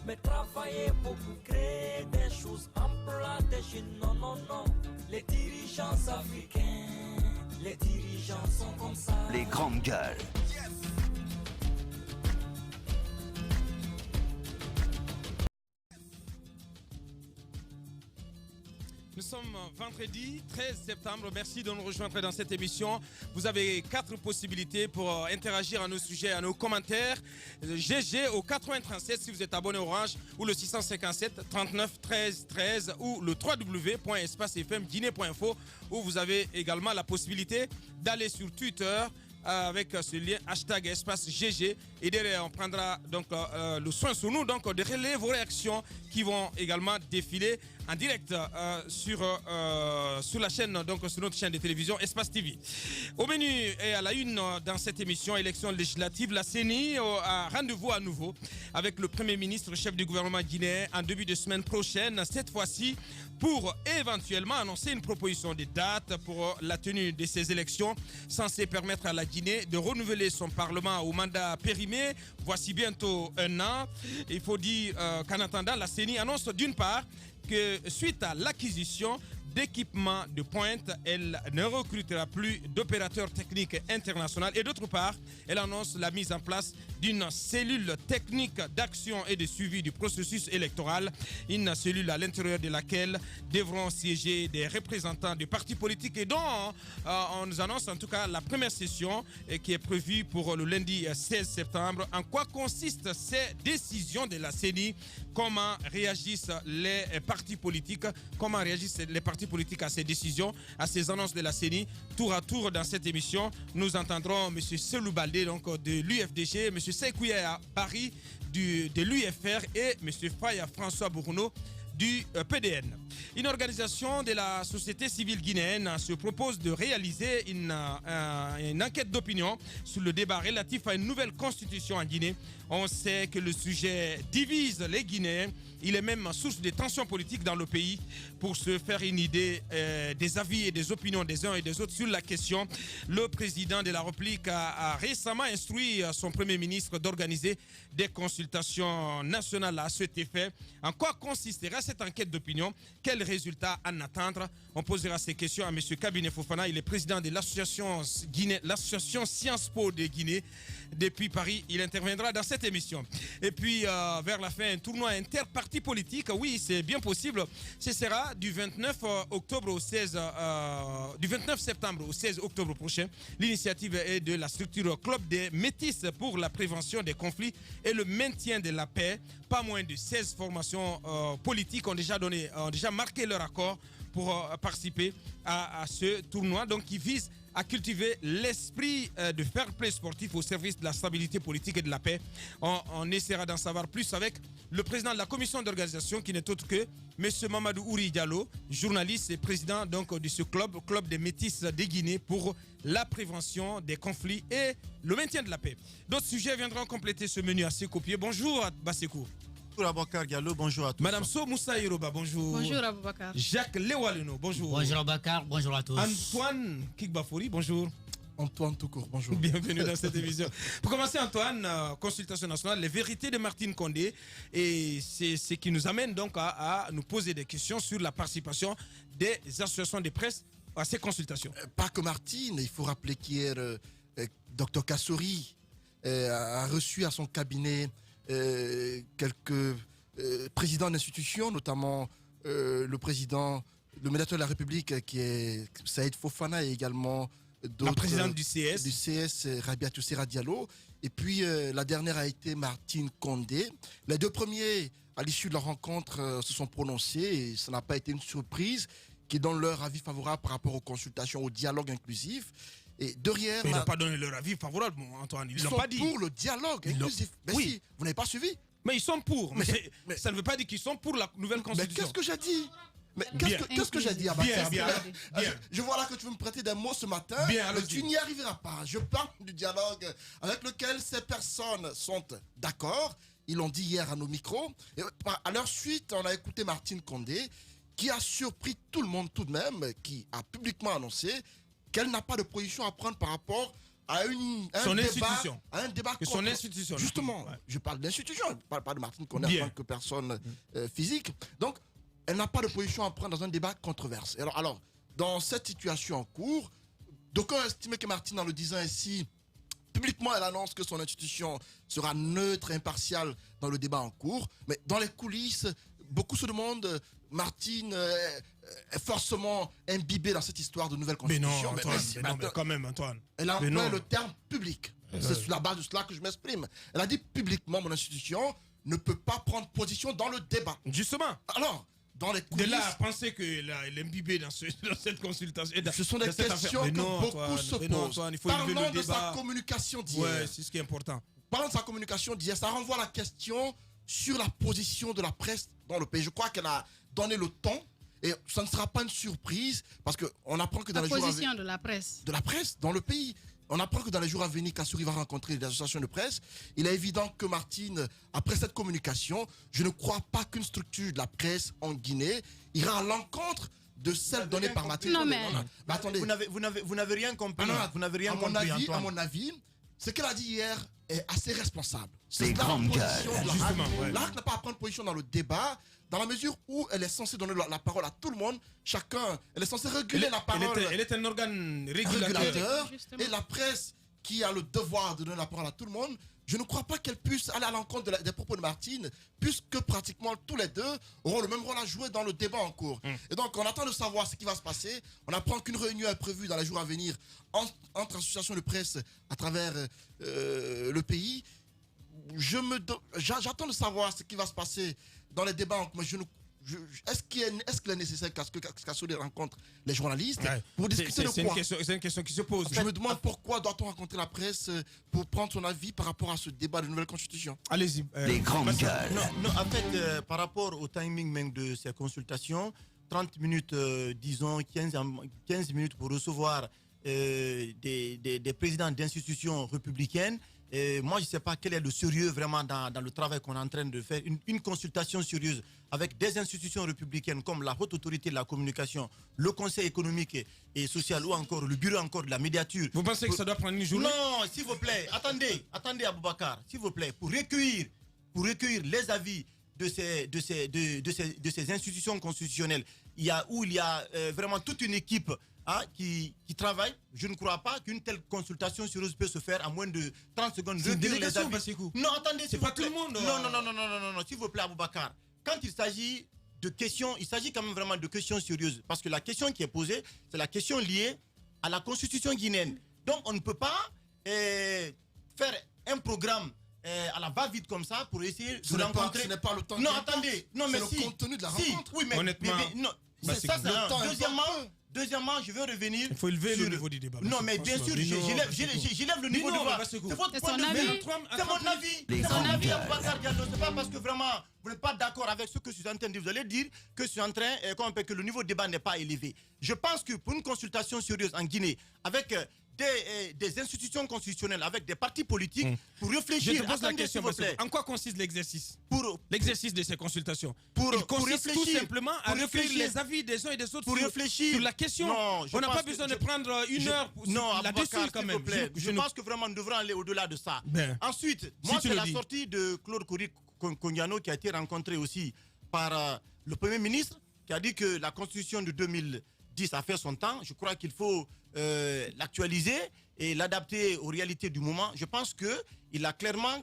mais travailler beaucoup, créer des choses, emprunter chez non, non, non. Les dirigeants africains, les dirigeants sont comme ça. Les grandes gueules. Nous sommes vendredi 13 septembre. Merci de nous rejoindre dans cette émission. Vous avez 4 possibilités pour interagir à nos sujets, à nos commentaires. GG au 8037 si vous êtes abonné Orange, ou le 657 39 13 13 ou le www.espacefmguinée.info, où vous avez également la possibilité d'aller sur Twitter avec ce lien hashtag espace GG, et derrière on prendra donc le soin sur nous donc de relayer vos réactions qui vont également défiler en direct sur la chaîne, donc sur notre chaîne de télévision Espace TV. Au menu et à la une dans cette émission élection législative, la CENI a rendez-vous à nouveau avec le Premier ministre, chef du gouvernement guinéen, en début de semaine prochaine, cette fois-ci pour éventuellement annoncer une proposition de date pour la tenue de ces élections censées permettre à la Guinée de renouveler son parlement au mandat périmé. Voici bientôt un an. Il faut dire qu'en attendant, la CENI annonce d'une part que suite à l'acquisition d'équipements de pointe, elle ne recrutera plus d'opérateurs techniques internationaux, et d'autre part, elle annonce la mise en place d'une cellule technique d'action et de suivi du processus électoral, une cellule à l'intérieur de laquelle devront siéger des représentants de partis politiques, et dont on nous annonce en tout cas la première session qui est prévue pour le lundi 16 septembre. En quoi consistent ces décisions de la CENI? Comment réagissent les partis politiques? Comment réagissent les partis politiques à ces décisions, à ces annonces de la CENI? Tour à tour dans cette émission, nous entendrons M. Selou Baldé donc de l'UFDG, M. Seykouya Barry de l'UFR et M. Faya François Bourneau du PDN. Une organisation de la société civile guinéenne se propose de réaliser une enquête d'opinion sur le débat relatif à une nouvelle constitution en Guinée. On sait que le sujet divise les Guinéens. Il est même source de tensions politiques dans le pays. Pour se faire une idée des avis et des opinions des uns et des autres sur la question, le président de la République a récemment instruit son premier ministre d'organiser des consultations nationales à cet effet. En quoi consistera cette enquête d'opinion? Quels résultats en attendre? On posera ces questions à M. Kabine Fofana. Il est président de l'association Sciences Po de Guinée. Depuis Paris, il interviendra dans cette émission. Et puis, vers la fin, un tournoi interparti politique. Oui, c'est bien possible. Ce sera du 29 octobre au 16, du 29 septembre au 16 octobre prochain. L'initiative est de la structure Club des Métis pour la prévention des conflits et le maintien de la paix. Pas moins de 16 formations politiques ont déjà marqué leur accord pour participer à ce tournoi, donc qui vise à cultiver l'esprit de fair play sportif au service de la stabilité politique et de la paix. On essaiera d'en savoir plus avec le président de la commission d'organisation, qui n'est autre que M. Mamadou Ouri Diallo, journaliste et président donc de ce club des Métis de Guinée pour la prévention des conflits et le maintien de la paix. D'autres sujets viendront compléter ce menu assez copieux. Bonjour Bassekou. Bonjour Aboubacar Diallo, bonjour à tous. Madame So Moussa Yoruba, bonjour. Bonjour Aboubacar. Jacques Lewaleno, bonjour. Bonjour Aboubacar, bonjour à tous. Antoine Kikbafouri, bonjour. Antoine Toucourt, bonjour. Bienvenue dans cette émission. Pour commencer, Antoine, consultation nationale, les vérités de Martine Condé, et c'est ce qui nous amène donc à nous poser des questions sur la participation des associations de presse à ces consultations. Pas que Martine, il faut rappeler qu'hier, Dr Kassouri a reçu à son cabinet quelques présidents d'institutions, notamment le président, le médiateur de la République qui est Saïd Fofana, et également la présidente du CS. Du CS, Rabiatou Serra Diallo. Et puis la dernière a été Martine Condé. Les deux premiers, à l'issue de leur rencontre, se sont prononcés, et ça n'a pas été une surprise, qui donnent leur avis favorable par rapport aux consultations, au dialogue inclusif. Et derrière, mais ils n'ont pas donné leur avis favorable, Antoine. Ils l'ont pas dit. Ils sont pour le dialogue inclusif. Mais oui. Si, vous n'avez pas suivi. Mais ils sont pour. Mais ça ne veut pas dire qu'ils sont pour la nouvelle constitution. Mais qu'est-ce que j'ai dit? Mais qu'est-ce que j'ai dit? Bien. Je vois là que tu veux me prêter des mots ce matin. Bien, mais tu n'y arriveras pas. Je parle du dialogue avec lequel ces personnes sont d'accord. Ils l'ont dit hier à nos micros. Et à leur suite, on a écouté Martine Condé, qui a surpris tout le monde tout de même, qui a publiquement annoncé qu'elle n'a pas de position à prendre par rapport à son débat, institution. à un débat Que son institution. Justement, Ouais. je parle d'institution, je ne parle pas de Martine Koné en Bien. tant que personne physique. Donc, elle n'a pas de position à prendre dans un débat controversé. Alors, dans cette situation en cours, d'aucuns estimaient que Martine, en le disant ainsi, publiquement, elle annonce que son institution sera neutre et impartiale dans le débat en cours. Mais dans les coulisses, beaucoup se demandent, Martine est forcément imbibée dans cette histoire de nouvelle Mais non, constitution. Antoine, mais quand même, Antoine. Elle a Mais employé non. le terme public. C'est sur la base de cela que je m'exprime. Elle a dit publiquement, mon institution ne peut pas prendre position dans le débat. Justement. Alors, dans les De coulisses, là à penser qu'elle est imbibée dans cette consultation. ce sont des questions que beaucoup se posent. Antoine, il faut élever Parlons le de sa débat. communication d'hier. Ouais, c'est ce qui est important. Parlons de sa communication d'hier. Ça renvoie à la question sur la position de la presse dans le pays. Je crois qu'elle a donné le ton. Et ça ne sera pas une surprise parce qu'on apprend que dans La les jours à position de la presse. de la presse dans le pays. On apprend que dans les jours à venir, Kassouri va rencontrer des associations de presse. Il est évident que Martine, après cette communication, je ne crois pas qu'une structure de la presse en Guinée ira à l'encontre de celle donnée par Martine. Non, mais- Mais attendez, Vous n'avez rien compris. Ah non, Vous n'avez rien à mon compris, avis, Antoine. à mon avis, ce qu'elle a dit hier est assez responsable. C'est Des cela la grandes position gueules. de la Justement, RAC. ouais. La RAC n'a pas à prendre position dans le débat, dans la mesure où elle est censée donner la parole à tout le monde, chacun. Elle est censée réguler la parole. Elle est un organe régulateur. Régulateur. Justement. Et la presse qui a le devoir de donner la parole à tout le monde, je ne crois pas qu'elle puisse aller à l'encontre des propos de Martine, puisque pratiquement tous les deux auront le même rôle à jouer dans le débat en cours. Et donc, on attend de savoir ce qui va se passer. On apprend qu'une réunion est prévue dans les jours à venir entre associations de presse à travers le pays. J'attends de savoir ce qui va se passer dans les débats. Mais est-ce qu'il est nécessaire que Kassouri rencontre les journalistes Ouais. pour discuter de quoi? C'est une question qui se pose. Je me demande pourquoi doit-on rencontrer la presse pour prendre son avis par rapport à ce débat de nouvelle constitution. Allez-y. Des grandes gueules. Non, en fait, par rapport au timing même de ces consultations, 30 minutes, disons 15 minutes pour recevoir des présidents d'institutions républicaines. Moi, je ne sais pas quel est le sérieux vraiment dans le travail qu'on est en train de faire. Une consultation sérieuse avec des institutions républicaines comme la Haute Autorité de la Communication, le Conseil économique et social ou encore le Bureau encore de la médiature. Vous pensez que ça doit prendre une journée? Non, s'il vous plaît, attendez Aboubacar, s'il vous plaît, pour recueillir les avis de ces institutions constitutionnelles, il y a vraiment toute une équipe qui travaille. Je ne crois pas qu'une telle consultation sérieuse peut se faire en moins de 30 secondes. C'est une Recueillir les délégation, avis. Bassikou. Non, attendez, C'est s'il pas vous plaît. tout le monde, Non, s'il vous plaît, Aboubacar. Quand il s'agit de questions, il s'agit quand même vraiment de questions sérieuses. Parce que la question qui est posée, c'est la question liée à la constitution guinéenne. Donc, on ne peut pas faire un programme à la va-vite comme ça pour essayer de rencontrer. Ce n'est pas le temps. Non, qui attendez. importe. Non, mais c'est si. le contenu de la Si, rencontre. oui, mais Honnêtement, non. bah, Ça, c'est c'est le un. temps Deuxièmement, je veux revenir. Il faut élever le sur niveau du débat. Non, mais bien sûr, j'élève le niveau non, du débat. Bassikou. C'est votre C'est point son de avis. vue. C'est mon avis. Les C'est mon grandes avis, gueules. Aboubacar Diallo. C'est pas parce que vraiment vous n'êtes pas d'accord avec ce que je suis en train de dire. Vous allez dire que je suis en train, que le niveau de débat n'est pas élevé. Je pense que pour une consultation sérieuse en Guinée, avec des institutions constitutionnelles, avec des partis politiques, pour Je réfléchir. te pose la Attendez, question, s'il vous plaît. Bassikou. En quoi consiste l'exercice? Pour L'exercice de ces consultations. Pour Il consiste tout réfléchir. simplement à Pour recueillir réfléchir. les avis des uns et des autres Pour sur, réfléchir. sur la question. Non, je On n'a pense pas que besoin de je- prendre une heure Non, là-dessus Aboubacar, quand s'il même. vous plaît. Je ne- pense que vraiment nous devrons aller au-delà de ça. Ben, Ensuite, si moi, tu c'est le la dis. sortie de Claude Koniano qui a été rencontré aussi par le Premier ministre, qui a dit que la Constitution de 2010 a fait son temps. Je crois qu'il faut l'actualiser et l'adapter aux réalités du moment. Je pense qu'il a clairement,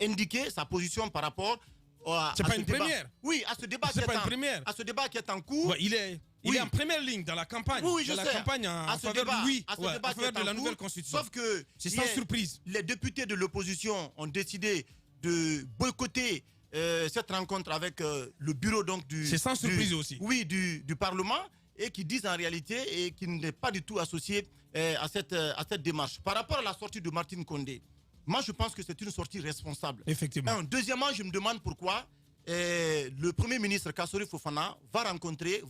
indiqué sa position par rapport à C'est pas ce une débat. première. Oui, à ce débat C'est qui pas est une première. à ce débat qui est en cours. ouais, il est Oui. en première ligne dans la campagne. Oui, je dans la sais. campagne en À ce faveur débat, de oui, à ce ouais, débat en qui faveur est de la en nouvelle cours, constitution. Sauf que C'est sans surprise. les députés de l'opposition ont décidé de boycotter cette rencontre avec le bureau donc C'est sans surprise aussi. Oui, du Parlement, et qui disent en réalité et qui n'est pas du tout associé à cette démarche. Par rapport à la sortie de Martine Condé, moi je pense que c'est une sortie responsable. Effectivement. Deuxièmement, je me demande pourquoi le Premier ministre Kassouri Fofana va rencontrer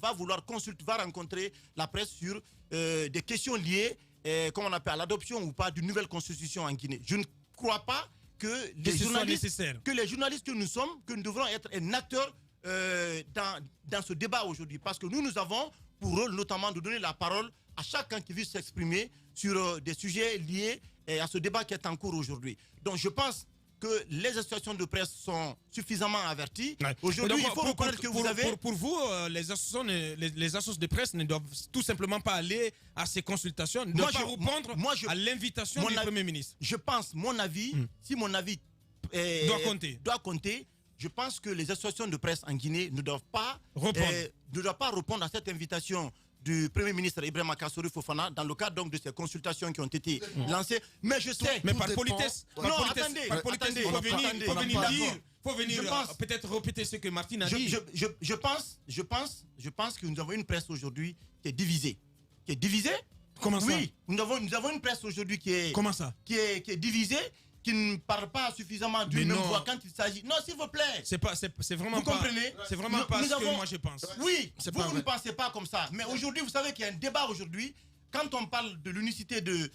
la presse sur des questions liées, comme on appelle, à l'adoption ou pas d'une nouvelle constitution en Guinée. Je ne crois pas que les ce soit journalistes nécessaire. que nous sommes, que nous devrons être un acteur dans ce débat aujourd'hui. Parce que nous avons pour rôle notamment de donner la parole à chacun qui veut s'exprimer sur des sujets liés à ce débat qui est en cours aujourd'hui. Donc je pense que les associations de presse sont suffisamment averties. Ouais. Aujourd'hui, il faut reconnaître que vous avez... Pour vous, les associations de presse ne doivent tout simplement pas aller à ces consultations, ne doivent pas répondre à l'invitation du Premier ministre. Je pense, mon avis, si mon avis doit compter, je pense que les associations de presse en Guinée ne doivent pas répondre à cette invitation du Premier ministre Ibrahima Kassory Fofana dans le cadre donc de ces consultations qui ont été lancées. Mais je sais... Mais par politesse, il faut venir peut-être répéter ce que Martine a dit. Je pense que nous avons une presse aujourd'hui qui est divisée. Qui est divisée? Comment ça? Oui, nous avons une presse aujourd'hui qui est... Comment ça? Qui est divisée, qui ne parle pas suffisamment d'une même voix quand il s'agit... Non, s'il vous plaît. C'est vraiment vous pas... comprenez? C'est vraiment pas ce que moi je pense. Oui, vous ne pensez pas comme ça. Mais aujourd'hui, vous savez qu'il y a un débat aujourd'hui. Quand on parle de l'unicité de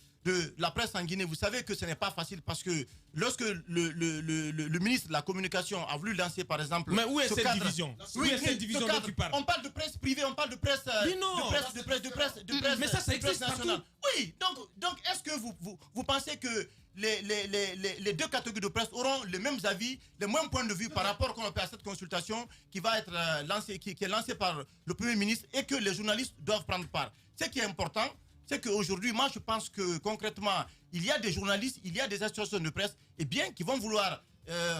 la presse en Guinée, vous savez que ce n'est pas facile parce que lorsque le ministre de la Communication a voulu lancer, par exemple... Mais où est cette division? Où est cette division dont tu parles? On parle de presse privée, on parle de presse... de presse mais ça existe nationale. Oui, donc est-ce que vous pensez que les deux catégories de presse auront les mêmes avis, les mêmes points de vue par rapport à cette consultation qui va être lancée, qui est lancée par le Premier ministre et que les journalistes doivent prendre part? Ce qui est important, c'est qu'aujourd'hui, moi je pense que concrètement, il y a des journalistes, il y a des associations de presse qui vont vouloir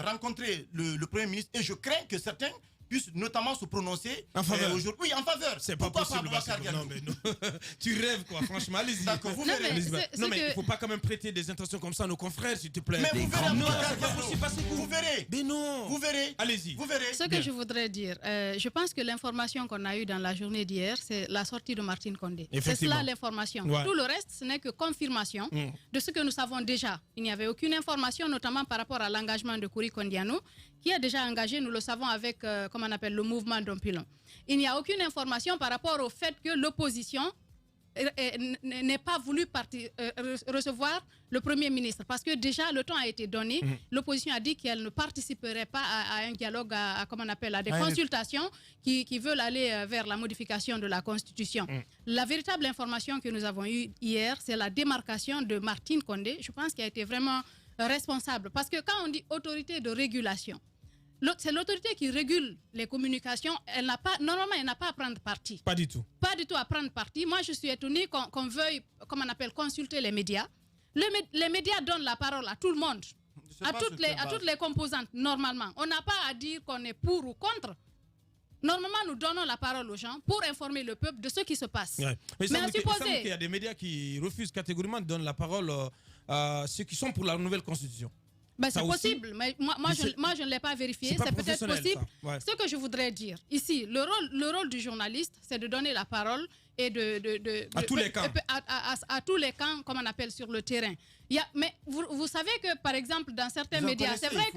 rencontrer le Premier ministre et je crains que certains puissent notamment se prononcer en faveur. Oui, en faveur. C'est pas possible. Non, mais non. Tu rêves quoi, franchement. Allez-y. D'accord, vous verrez. Non, mais il faut pas quand même prêter des intentions comme ça à nos confrères, s'il te plaît. Mais vous verrez. Non, c'est pas possible parce que vous verrez. Mais non. Vous verrez. Allez-y. Vous verrez. Ce que je voudrais dire, je pense que l'information qu'on a eue dans la journée d'hier, c'est la sortie de Martine Condé. C'est cela l'information. Ouais. Tout le reste, ce n'est que confirmation de ce que nous savons déjà. Il n'y avait aucune information, notamment par rapport à l'engagement de Kouri Kondiano, qui a déjà engagé, nous le savons, avec, comment on appelle, le mouvement Dompilon. Il n'y a aucune information par rapport au fait que l'opposition n'ait pas voulu recevoir le Premier ministre. Parce que déjà, le temps a été donné. L'opposition a dit qu'elle ne participerait pas à un dialogue, comment on appelle, à des consultations qui veulent aller vers la modification de la Constitution. La véritable information que nous avons eue hier, c'est la démarcation de Martine Condé. Je pense qu'elle a été vraiment responsable. Parce que quand on dit autorité de régulation, c'est l'autorité qui régule les communications. Normalement, elle n'a pas à prendre parti. Pas du tout. Pas du tout à prendre parti. Moi, je suis étonnée qu'on veuille, comment on appelle, consulter les médias. Les médias donnent la parole à tout le monde, à toutes les composantes, normalement. On n'a pas à dire qu'on est pour ou contre. Normalement, nous donnons la parole aux gens pour informer le peuple de ce qui se passe. Ouais. Mais à supposer qu'il y a des médias qui refusent catégoriquement de donner la parole à ceux qui sont pour la nouvelle constitution. Ben, c'est possible, mais moi je ne l'ai pas vérifié. C'est peut-être possible. Ouais. Ce que je voudrais dire ici, le rôle du journaliste, c'est de donner la parole et à tous les camps. À tous les camps, comme on appelle sur le terrain. Mais vous savez que, par exemple, dans certains médias, c'est vrai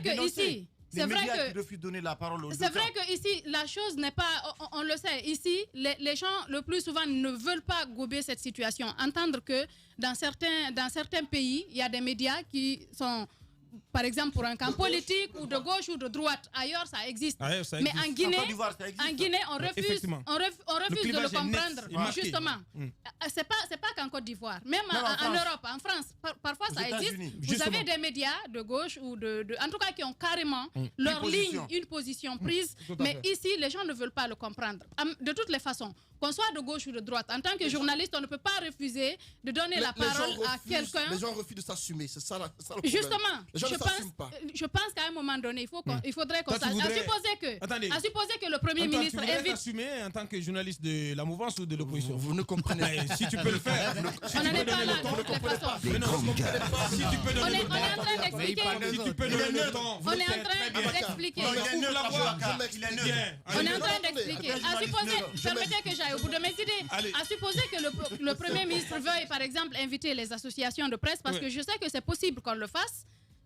que ici... C'est vrai que refusent de donner la parole aux c'est vrai que ici la chose n'est pas, on le sait, ici les gens le plus souvent ne veulent pas gober cette situation, entendre que dans certains pays il y a des médias qui sont par exemple pour un camp politique ou de gauche ou de droite. Ailleurs ça existe. Mais en Guinée on refuse de le comprendre justement. C'est pas qu'en Côte d'Ivoire, même en Europe, en France parfois ça existe. Vous avez des médias de gauche ou en tout cas qui ont carrément leur ligne, une position prise, mais ici les gens ne veulent pas le comprendre. De toutes les façons, qu'on soit de gauche ou de droite, en tant que journaliste, on ne peut pas refuser de donner la parole à quelqu'un. Les gens refusent de s'assumer, c'est ça le problème. Justement, je pense qu'à un moment donné, il faudrait qu'on sache. À supposer que le Premier ministre invite... t'assumer en tant que journaliste de la mouvance ou de l'opposition? Vous ne comprenez pas. Si tu peux le faire. On n'en est pas là, de toute façon. Si tu peux donner le temps. On est en train d'expliquer. Si tu peux donner le temps. On est en train d'expliquer. On est en train d'expliquer. À supposer, permettez que j'aille au bout de mes idées. À supposer que le Premier ministre veuille, par exemple, inviter les associations de presse, parce que je sais que c'est possible qu'on le fasse,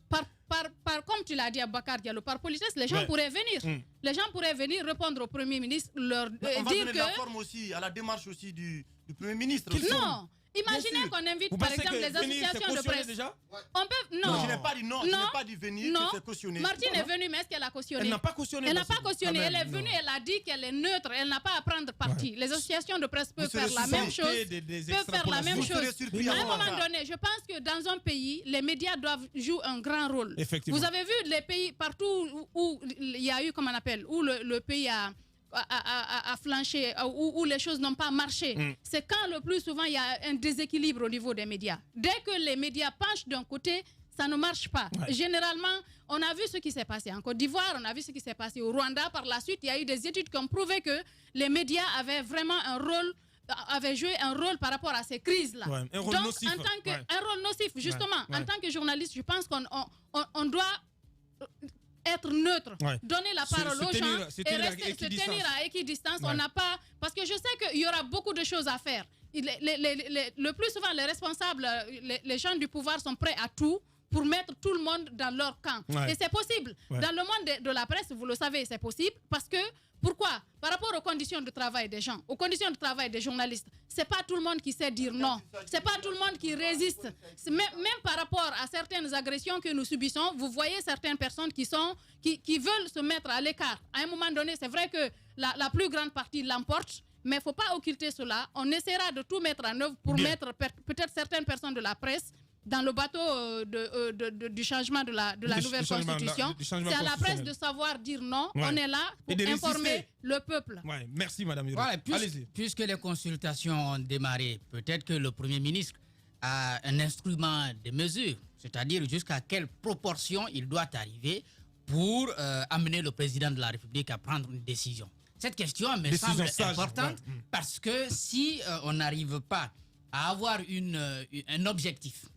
comme tu l'as dit à Bakar Diallo, par politesse, les gens pourraient venir. Les gens pourraient venir répondre au Premier ministre, leur on va dire donner que... la forme aussi, à la démarche aussi du Premier ministre. Non, Imaginez qu'on invite par exemple les associations de presse. Déjà On peut non. Je n'ai pas dit non, je n'ai pas dit venir, non. c'est cautionné. Martine est venue, mais est-ce qu'elle a cautionné? Elle n'a pas cautionné. Elle n'a pas cautionné. Elle est venue, elle a dit qu'elle est neutre, elle n'a pas à prendre parti. Les associations de presse peuvent faire la même chose. Peuvent faire la même chose. À un moment donné, je pense que dans un pays, les médias doivent jouer un grand rôle. Vous avez vu les pays partout où il y a eu, comment on appelle, où le pays a flanché, où les choses n'ont pas marché. C'est quand le plus souvent il y a un déséquilibre au niveau des médias. Dès que les médias penchent d'un côté, ça ne marche pas. Généralement, on a vu ce qui s'est passé en Côte d'Ivoire, on a vu ce qui s'est passé au Rwanda. Par la suite, il y a eu des études qui ont prouvé que les médias avaient vraiment avait joué un rôle par rapport à ces crises-là. Un rôle nocif. Un rôle nocif, justement. En tant que journaliste, je pense qu'on doit être neutre, donner la parole aux gens et se tenir à équidistance. On n'a pas... Parce que je sais qu'il y aura beaucoup de choses à faire. Le plus souvent, les responsables, les gens du pouvoir sont prêts à tout pour mettre tout le monde dans leur camp. Et c'est possible. Dans le monde de la presse, vous le savez, c'est possible parce que pourquoi? Par rapport aux conditions de travail des gens, aux conditions de travail des journalistes, c'est pas tout le monde qui sait dire non. C'est pas tout le monde qui résiste. Même par rapport à certaines agressions que nous subissons, vous voyez certaines personnes qui veulent se mettre à l'écart. À un moment donné, c'est vrai que la plus grande partie l'emporte, mais il ne faut pas occulter cela. On essaiera de tout mettre en œuvre pour mettre peut-être certaines personnes de la presse dans le bateau du changement de la nouvelle constitution. C'est à la presse de savoir dire non. On est là pour informer le peuple. Merci Madame Yoro. Voilà, puisque les consultations ont démarré, peut-être que le Premier ministre a un instrument de mesure, c'est-à-dire jusqu'à quelle proportion il doit arriver pour amener le président de la République à prendre une décision. Cette question me semble importante parce que si on n'arrive pas à avoir un objectif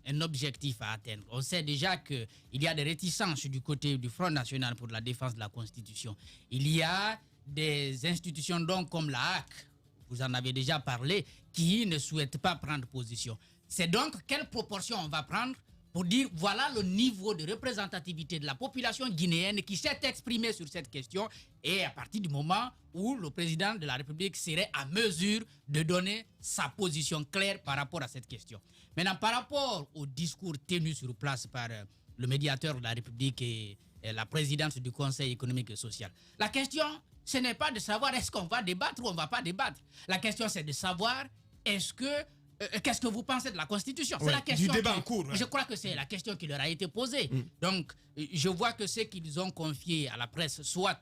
à atteindre. On sait déjà qu'il y a des réticences du côté du Front National pour la défense de la Constitution. Il y a des institutions donc comme la HAC, vous en avez déjà parlé, qui ne souhaitent pas prendre position. C'est donc quelle proportion on va prendre pour dire voilà le niveau de représentativité de la population guinéenne qui s'est exprimée sur cette question et à partir du moment où le président de la République serait à mesure de donner sa position claire par rapport à cette question. Maintenant, par rapport au discours tenu sur place par le médiateur de la République et la présidente du Conseil économique et social, la question, ce n'est pas de savoir est-ce qu'on va débattre ou on ne va pas débattre. La question, c'est de savoir qu'est-ce que vous pensez de la Constitution? C'est la question du débat en cours. Je crois que c'est la question qui leur a été posée. Donc, je vois que ce qu'ils ont confié à la presse, soit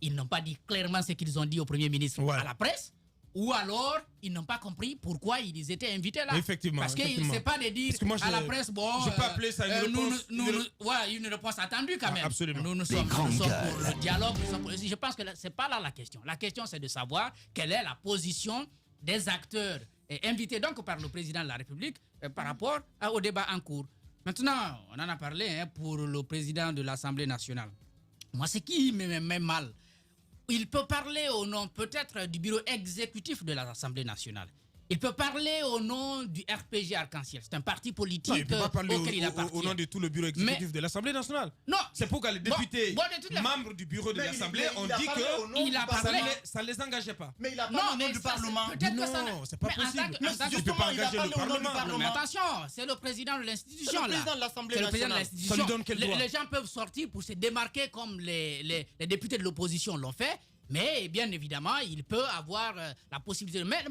ils n'ont pas dit clairement ce qu'ils ont dit au Premier ministre à la presse, ou alors ils n'ont pas compris pourquoi ils étaient invités là. Effectivement. Parce qu'il ne sait pas de dire à la presse, bon, je peux appeler ça une réponse attendue quand même. Absolument. Nous sommes pour le dialogue. Je pense que ce n'est pas là la question. La question, c'est de savoir quelle est la position des acteurs invités donc par le président de la République par rapport au débat en cours. Maintenant, on en a parlé pour le président de l'Assemblée nationale. Moi, ce qui me met mal, il peut parler au nom peut-être du bureau exécutif de l'Assemblée nationale. Il peut parler au nom du RPG Arc-en-Ciel. C'est un parti politique il ne peut pas parler au nom de tout le bureau exécutif de l'Assemblée nationale. Non. C'est pourquoi les députés membres du bureau de l'Assemblée ont dit que ça ne les engageait pas. Mais il a parlé au nom du Parlement. Non, c'est pas possible. Il ne peut pas engager le Parlement. Mais attention, c'est le président de l'institution. C'est le président de l'Assemblée nationale. Ça lui donne quel droit? Les gens peuvent sortir pour se démarquer comme les députés de l'opposition l'ont fait. Mais bien évidemment, il peut avoir la possibilité. Mais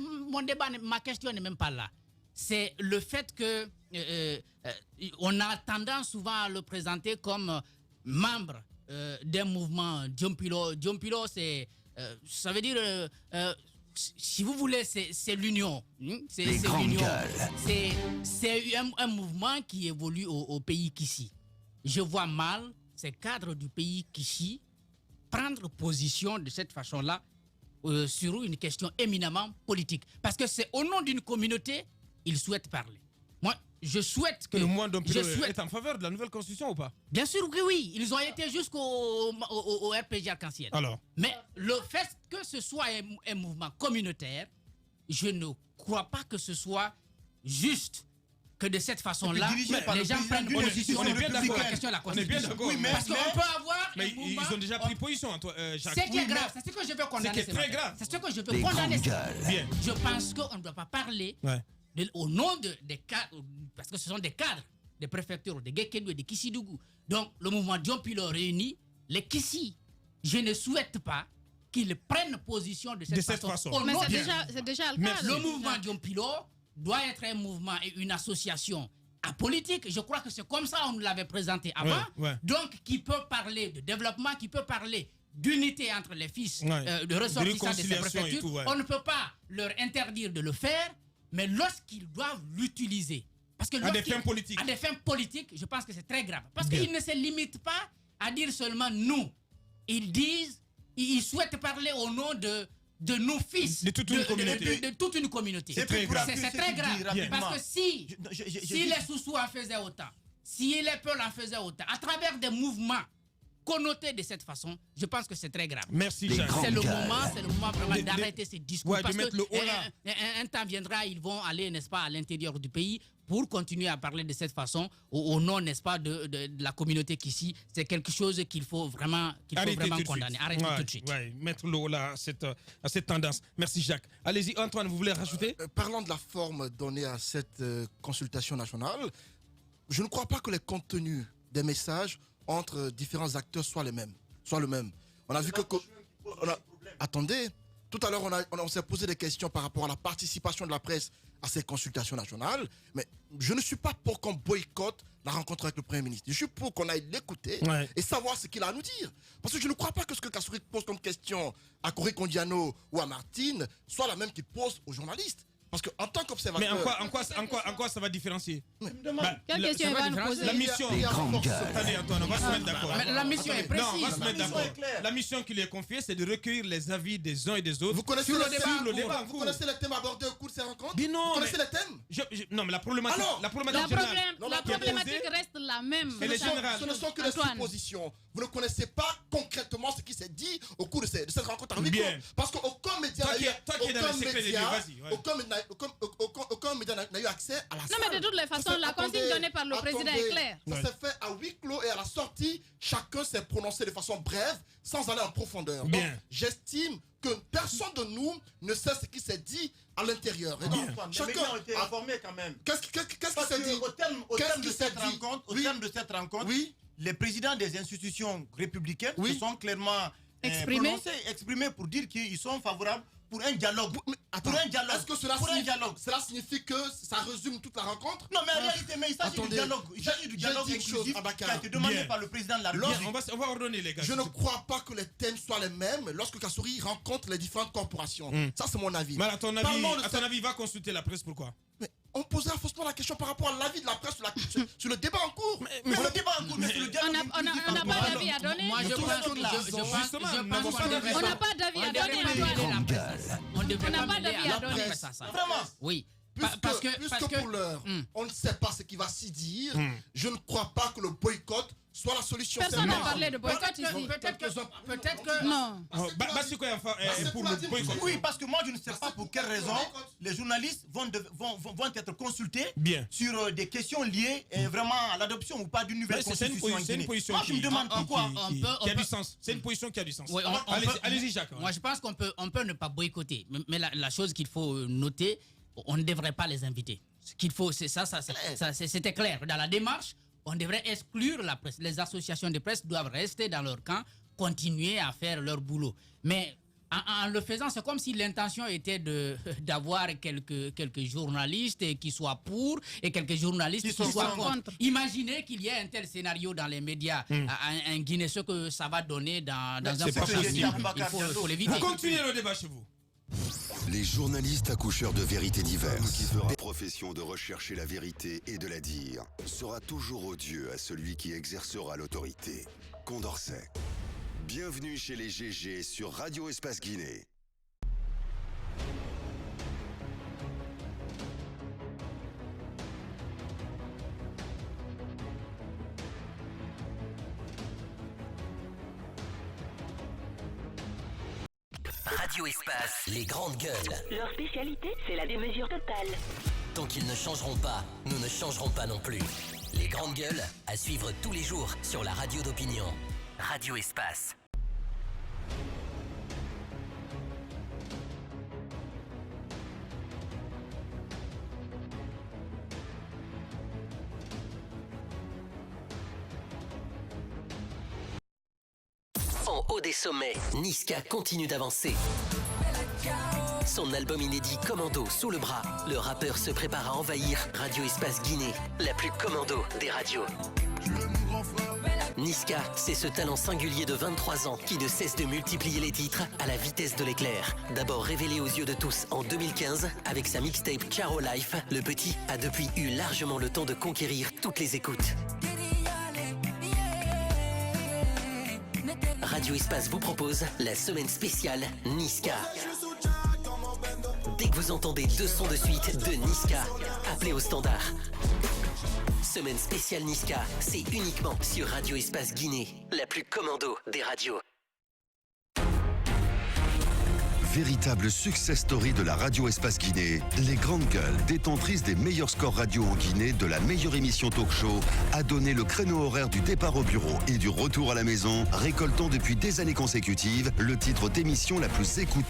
ma question n'est même pas là. C'est le fait que on a tendance souvent à le présenter comme membre d'un mouvement Diompilo. Diompilo, ça veut dire, si vous voulez, c'est l'union. C'est l'union. C'est un mouvement qui évolue au pays Kissi. Je vois mal ces cadres du pays Kissi prendre position de cette façon-là sur une question éminemment politique. Parce que c'est au nom d'une communauté, ils souhaitent parler. Moi, je souhaite que... Le mouvement Diompilo est en faveur de la nouvelle constitution ou pas? Bien sûr que oui. Ils ont été jusqu'au RPG Arc-en-Ciel. Alors? Mais le fait que ce soit un mouvement communautaire, je ne crois pas que ce soit juste que de cette façon-là, les gens prennent position. On est bien d'accord. La question de la Constitution. Parce qu'on peut avoir... Mais ils ont déjà pris position, Jacques. C'est qui est grave, c'est ce que je veux condamner. C'est très grave. C'est ce que je veux condamner. Bien. Je pense qu'on ne doit pas parler au nom des cadres, parce que ce sont des cadres des préfectures de Guékédou et de Kissidougou. Donc, le mouvement Diompilo réunit les Kissi. Je ne souhaite pas qu'ils prennent position de cette façon. Mais c'est déjà le cas. Le mouvement Diompilo doit être un mouvement et une association apolitique. Je crois que c'est comme ça on nous l'avait présenté avant. Donc, qui peut parler de développement, qui peut parler d'unité entre les fils de ressortissants de ces préfectures. On ne peut pas leur interdire de le faire, mais lorsqu'ils doivent l'utiliser, parce que à des fins politiques. À des fins politiques, je pense que c'est très grave. Parce qu'ils ne se limitent pas à dire seulement nous. Ils disent, ils souhaitent parler au nom de nos fils. De toute une communauté. De toute une communauté. C'est très grave. C'est très grave. Parce que si les Soussous en faisaient autant, si les Peuls en faisaient autant, à travers des mouvements connotés de cette façon, je pense que c'est très grave. Merci, Jacques. C'est le moment vraiment d'arrêter ces discours. Ouais, parce de mettre que le haut là. un temps viendra, ils vont aller, n'est-ce pas, à l'intérieur du pays pour continuer à parler de cette façon au nom, n'est-ce pas, de la communauté qu'ici, c'est quelque chose qu'il faut vraiment condamner. Arrêtez tout de suite. Mettre le haut là à cette tendance. Merci, Jacques. Allez-y, Antoine, vous voulez rajouter? Parlant de la forme donnée à cette consultation nationale, je ne crois pas que les contenus des messages entre différents acteurs soient les mêmes. On a vu que... Attendez, tout à l'heure, on s'est posé des questions par rapport à la participation de la presse à ces consultations nationales, mais je ne suis pas pour qu'on boycotte la rencontre avec le Premier ministre. Je suis pour qu'on aille l'écouter et savoir ce qu'il a à nous dire. Parce que je ne crois pas que ce que Kassouri pose comme question à Corey Kondiano ou à Martine soit la même qu'il pose aux journalistes. Parce qu'en tant qu'observateur... Mais en quoi ça va différencier? Quelle question va nous poser? La mission... Attendez, Antoine, on va se mettre d'accord. La mission est précise. Non, on va se mettre d'accord. La mission qui lui est confiée, c'est de recueillir les avis des uns et des autres. Vous connaissez le débat. Vous connaissez les thèmes abordés au cours de ces rencontres? Vous connaissez les thèmes? Non, mais la problématique... La problématique reste la même. Ce ne sont que des suppositions. Vous ne connaissez pas concrètement ce qui s'est dit au cours de cette rencontre en huis clos. Parce qu'aucun média n'a eu accès à la salle. Non, mais de toutes les façons, la consigne donnée par le président est claire. Ça s'est fait à huis clos et à la sortie, chacun s'est prononcé de façon brève, sans aller en profondeur. Donc, j'estime que personne de nous ne sait ce qui s'est dit à l'intérieur. Chacun a été informé quand même. Qu'est-ce qui s'est dit? Au terme de cette rencontre, les présidents des institutions républicaines se sont clairement exprimés pour dire qu'ils sont favorables pour un dialogue. Est-ce que cela signifie que ça résume toute la rencontre? Non, mais en réalité, il s'agit du dialogue. Il s'agit du dialogue inclusif qui a été demandé par le président de la République. On va ordonner, les gars. Je ne crois pas que les thèmes soient les mêmes lorsque Kassouri rencontre les différentes corporations. Ça, c'est mon avis. Mais à ton avis, il va consulter la presse, pourquoi? Mais on posait faussement la question par rapport à l'avis de la presse sur le débat en cours. Mais le débat en cours, mais sur le dialogue. On n'a pas d'avis à donner. Moi, je pense on n'a pas d'avis à donner. On devrait n'a pas pas d'avis à donner. Vraiment? Oui. Puisque pour l'heure, on ne sait pas ce qui va s'y dire, je ne crois pas que le boycott soit la solution. Personne n'a parlé de boycott ici. Peut-être que... Non. C'est quoi pour le boycott? Oui, parce que moi, je ne sais pas pour quelle raison les journalistes vont être consultés sur des questions liées vraiment à l'adoption ou pas d'une nouvelle constitution. C'est une position moi, je me demande pourquoi. Qui a du sens. C'est une position qui a du sens. Allez-y, Jacques. Moi, je pense qu'on peut ne pas boycotter. Mais la chose qu'il faut noter, on ne devrait pas les inviter. Ce qu'il faut, c'est ça, c'était clair. Dans la démarche, on devrait exclure la presse. Les associations de presse doivent rester dans leur camp, continuer à faire leur boulot. Mais en le faisant, c'est comme si l'intention était d'avoir quelques journalistes qui soient pour et quelques journalistes qui soient contre. Imaginez qu'il y ait un tel scénario dans les médias en Guinée, ce que ça va donner dans un prochain siècle. Il faut l'éviter. Vous continuez le débat chez vous. Les journalistes accoucheurs de vérités diverses. La profession de rechercher la vérité et de la dire sera toujours odieux à celui qui exercera l'autorité. Condorcet. Bienvenue chez les GG sur Radio Espace Guinée. Radio Espace, les grandes gueules. Leur spécialité, c'est la démesure totale. Tant qu'ils ne changeront pas, nous ne changerons pas non plus. Les grandes gueules, à suivre tous les jours sur la radio d'opinion. Radio Espace. En haut des sommets, Niska continue d'avancer. Son album inédit Commando sous le bras, le rappeur se prépare à envahir Radio Espace Guinée, la plus commando des radios. Niska, c'est ce talent singulier de 23 ans qui ne cesse de multiplier les titres à la vitesse de l'éclair. D'abord révélé aux yeux de tous en 2015 avec sa mixtape Charo Life, le petit a depuis eu largement le temps de conquérir toutes les écoutes. Radio Espace vous propose la semaine spéciale Niska. Dès que vous entendez 2 sons de suite de Niska, appelez au standard. Semaine spéciale Niska, c'est uniquement sur Radio Espace Guinée, la plus commando des radios. Véritable success story de la Radio Espace Guinée, les grandes gueules, détentrices des meilleurs scores radio en Guinée, de la meilleure émission talk show, a donné le créneau horaire du départ au bureau et du retour à la maison, récoltant depuis des années consécutives le titre d'émission la plus écoutée.